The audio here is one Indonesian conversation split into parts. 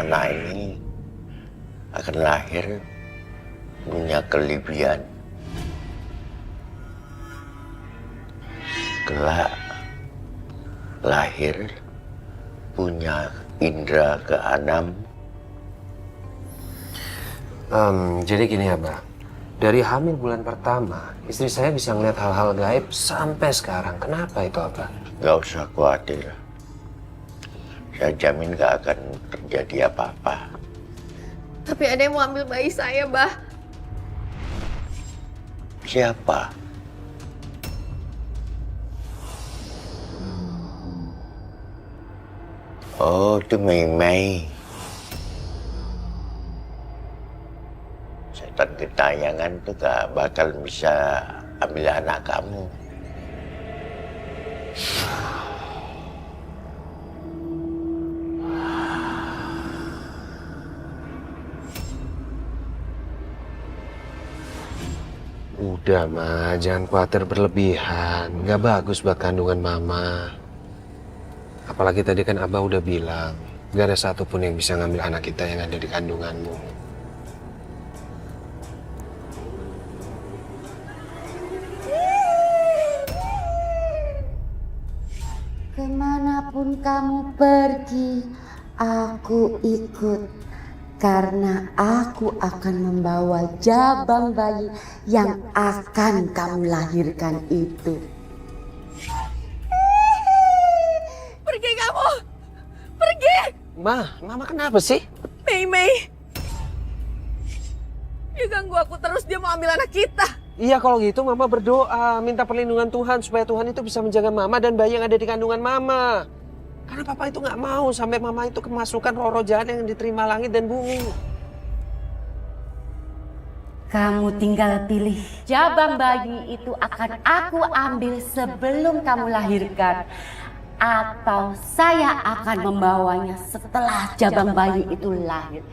anak ini akan lahir punya kelebihan. Kelak lahir punya indera keenam. Jadi gini Abah, dari hamil bulan pertama, istri saya bisa ngeliat hal-hal gaib sampai sekarang. Kenapa itu Abah? Gak usah khawatir. Saya jamin gak akan terjadi apa-apa. Tapi ada yang mau ambil bayi saya, Bah. Siapa? Oh, itu Mei. Setan ketayangan itu gak bakal bisa ambil anak kamu. Udah Ma, jangan khawatir berlebihan. Nggak bagus buat kandungan Mama. Apalagi tadi kan Abah udah bilang, nggak ada satupun yang bisa ngambil anak kita yang ada di kandunganmu. Kemanapun kamu pergi, aku ikut. Karena aku akan membawa jabang bayi yang akan kamu lahirkan itu. Pergi kamu! Pergi! Mama kenapa sih? Mei. Dia ganggu aku terus, dia mau ambil anak kita. Iya kalau gitu Mama berdoa, minta perlindungan Tuhan supaya Tuhan itu bisa menjaga Mama dan bayi yang ada di kandungan Mama. Karena Papa itu nggak mau sampai Mama itu kemasukan roh-roh jahat yang diterima langit dan bumi. Kamu tinggal pilih. Jabang bayi itu akan aku ambil sebelum kamu lahirkan. Atau saya akan membawanya setelah jabang bayi itu lahir.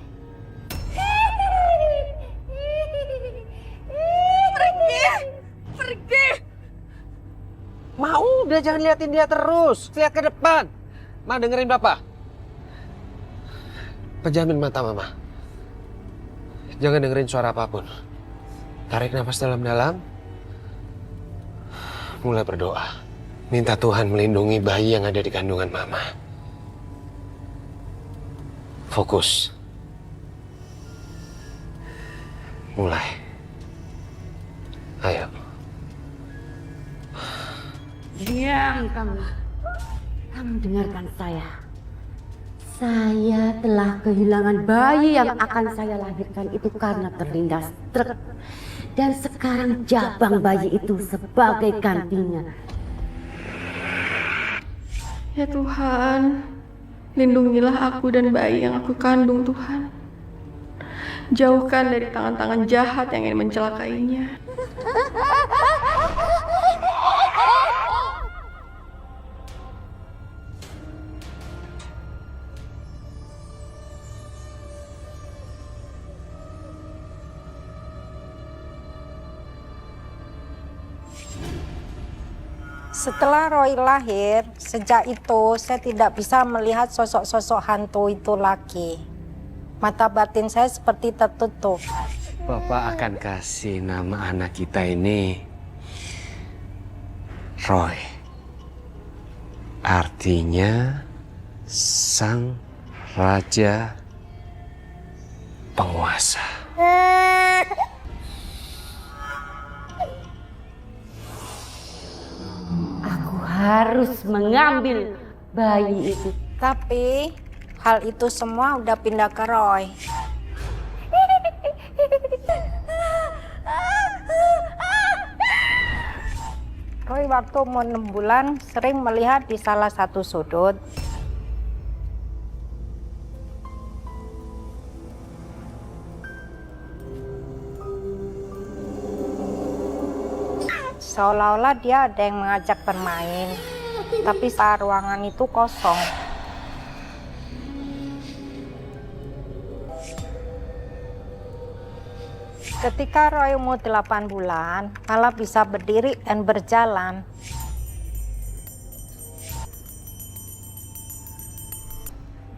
Pergi! Ma udah jangan liatin dia terus, lihat ke depan. Ma dengerin Papa. Pejamin mata Mama. Jangan dengerin suara apapun. Tarik nafas dalam-dalam. Mulai berdoa. Minta Tuhan melindungi bayi yang ada di kandungan Mama. Fokus. Mulai. Ayo. Diam kamu. Kamu dengarkan saya. Saya telah kehilangan bayi yang akan saya lahirkan itu karena terlindas truk. Dan sekarang jabang bayi itu sebagai gantinya. Ya Tuhan, lindungilah aku dan bayi yang aku kandung Tuhan. Jauhkan dari tangan-tangan jahat yang ingin mencelakainya. Setelah Roy lahir, sejak itu saya tidak bisa melihat sosok-sosok hantu itu lagi. Mata batin saya seperti tertutup. Bapak akan kasih nama anak kita ini Roy. Artinya sang raja penguasa. Aku harus mengambil bayi itu. Tapi hal itu semua udah pindah ke Roy. Roy waktu umur 6 bulan sering melihat di salah satu sudut seolah-olah dia ada yang mengajak bermain, tapi saat ruangan itu kosong. Ketika Roy umur 8 bulan, malah bisa berdiri dan berjalan.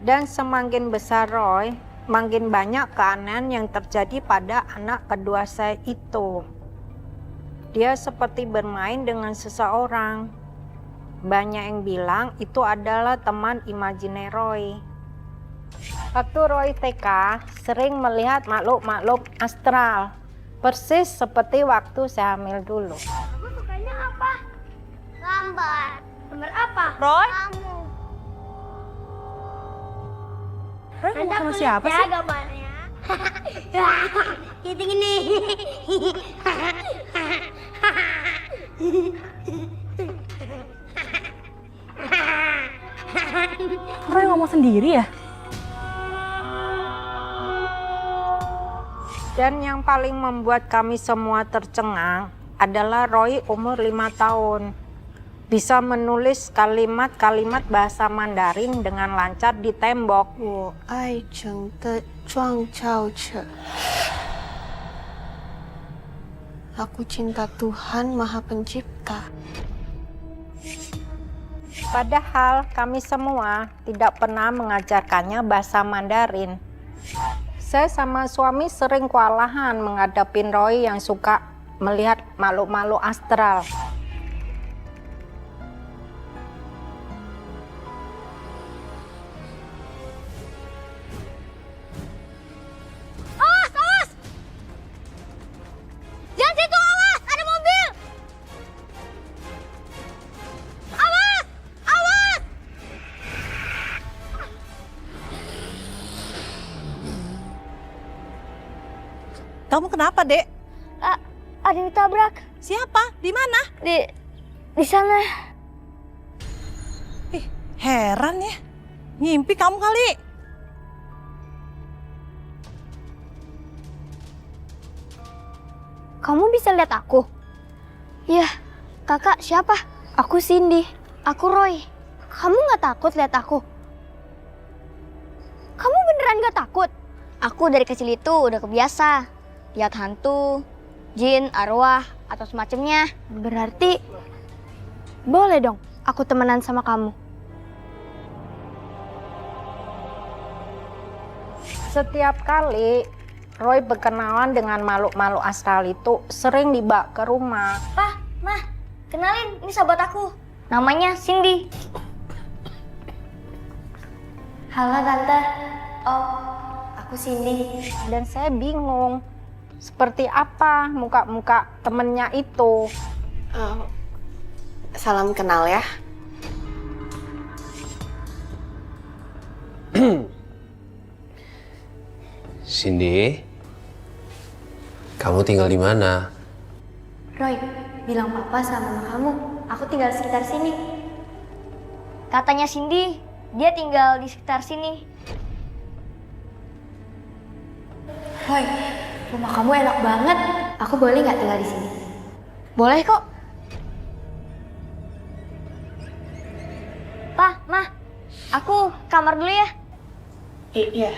Dan semakin besar Roy, makin banyak keanehan yang terjadi pada anak kedua saya itu. Dia seperti bermain dengan seseorang. Banyak yang bilang itu adalah teman imajiner Roy. Waktu Roy TK, sering melihat makhluk-makhluk astral. Persis seperti waktu saya hamil dulu. Kamu sukanya apa? Gambar. Gambar apa? Roy? Kamu. Roy ngomong sama siapa sih? Gambarnya. Gitu gini. Roy ngomong sendiri ya? Dan yang paling membuat kami semua tercengang adalah Roy umur 5 tahun. Bisa menulis kalimat-kalimat bahasa Mandarin dengan lancar di tembok. Aku cinta Tuhan Maha Pencipta. Padahal kami semua tidak pernah mengajarkannya bahasa Mandarin. Saya sama suami sering kewalahan menghadapi Roy yang suka melihat makhluk-makhluk astral. Awas, awas! Jangan situ, awas! Ada mobil! Awas! Awas! Kamu kenapa, Dek? Ada yang ditabrak Siapa? Di mana? di sana. Ih, heran ya. Ngimpi kamu kali. Kamu bisa lihat aku? Iya, kakak siapa? Aku Cindy. Aku Roy. Kamu nggak takut lihat aku? Kamu beneran nggak takut? Aku dari kecil itu udah kebiasa lihat hantu, jin, arwah, atau semacamnya. Berarti boleh dong aku temenan sama kamu. Setiap kali Roy berkenalan dengan makhluk-makhluk astral itu sering dibawa ke rumah. Pah, Mah, kenalin, ini sahabat aku. Namanya Cindy. Halo Tante. Oh, aku Cindy. Dan saya bingung, seperti apa muka-muka temennya itu. Salam kenal ya. Cindy, kamu tinggal di mana? Roy, bilang papa sama mama kamu, aku tinggal di sekitar sini. Katanya Cindy, dia tinggal di sekitar sini. Roy, rumah kamu enak banget. Aku boleh nggak tinggal di sini? Boleh kok. Pa, Ma, aku kamar dulu ya. Iya.